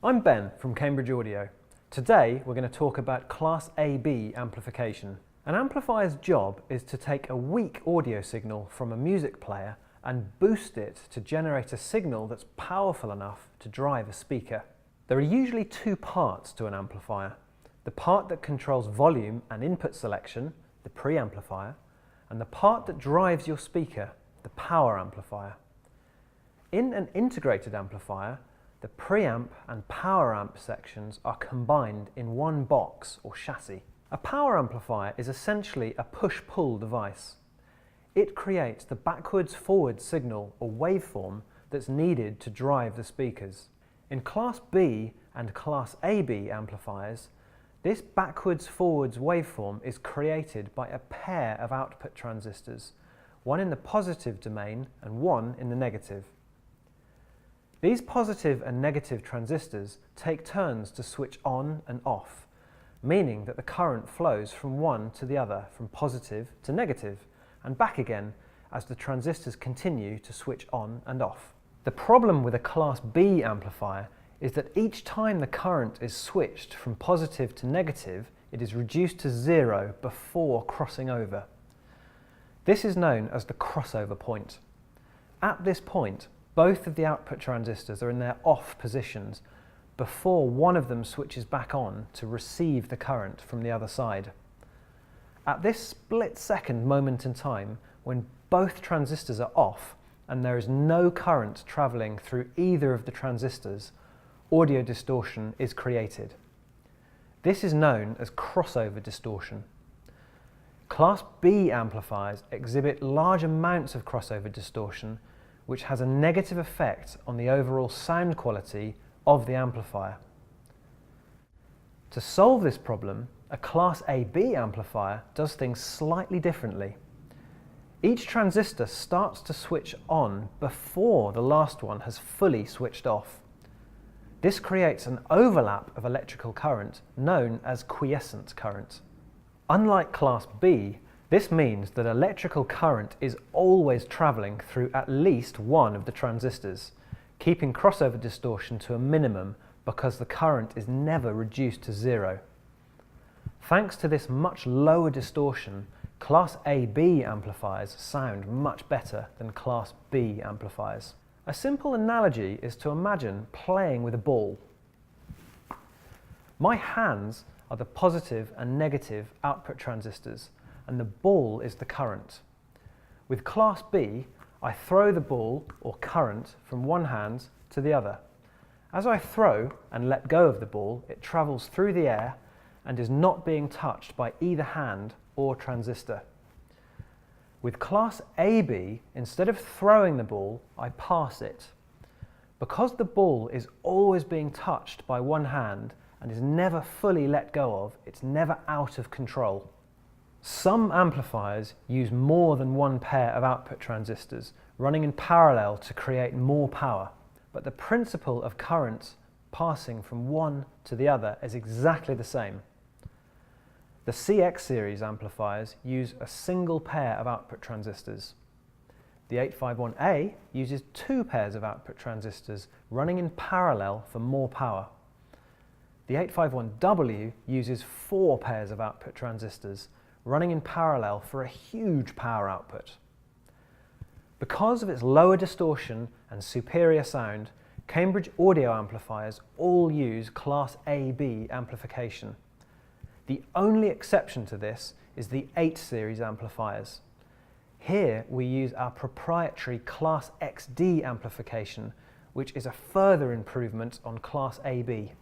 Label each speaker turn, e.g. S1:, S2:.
S1: I'm Ben from Cambridge Audio. Today we're going to talk about Class AB amplification. An amplifier's job is to take a weak audio signal from a music player and boost it to generate a signal that's powerful enough to drive a speaker. There are usually two parts to an amplifier. The part that controls volume and input selection, the preamplifier, and the part that drives your speaker, the power amplifier. In an integrated amplifier, the preamp and power amp sections are combined in one box or chassis. A power amplifier is essentially a push-pull device. It creates the backwards-forward signal or waveform that's needed to drive the speakers. In Class B and Class AB amplifiers, this backwards-forwards waveform is created by a pair of output transistors, one in the positive domain and one in the negative. These positive and negative transistors take turns to switch on and off, meaning that the current flows from one to the other, from positive to negative, and back again as the transistors continue to switch on and off. The problem with a Class B amplifier is that each time the current is switched from positive to negative, it is reduced to zero before crossing over. This is known as the crossover point. At this point, both of the output transistors are in their off positions before one of them switches back on to receive the current from the other side. At this split-second moment in time, when both transistors are off and there is no current travelling through either of the transistors, audio distortion is created. This is known as crossover distortion. Class B amplifiers exhibit large amounts of crossover distortion, which has a negative effect on the overall sound quality of the amplifier. To solve this problem, a Class AB amplifier does things slightly differently. Each transistor starts to switch on before the last one has fully switched off. This creates an overlap of electrical current known as quiescent current. Unlike Class B, this means that electrical current is always travelling through at least one of the transistors, keeping crossover distortion to a minimum because the current is never reduced to zero. Thanks to this much lower distortion, Class AB amplifiers sound much better than Class B amplifiers. A simple analogy is to imagine playing with a ball. My hands are the positive and negative output transistors, and the ball is the current. With Class B, I throw the ball or current from one hand to the other. As I throw and let go of the ball, it travels through the air and is not being touched by either hand or transistor. With Class AB, instead of throwing the ball, I pass it. Because the ball is always being touched by one hand and is never fully let go of, it's never out of control. Some amplifiers use more than one pair of output transistors running in parallel to create more power, but the principle of current passing from one to the other is exactly the same. The CX series amplifiers use a single pair of output transistors. The 851A uses two pairs of output transistors running in parallel for more power. The 851W uses four pairs of output transistors running in parallel for a huge power output. Because of its lower distortion and superior sound, Cambridge Audio amplifiers all use Class AB amplification. The only exception to this is the 8 series amplifiers. Here we use our proprietary Class XD amplification, which is a further improvement on Class AB.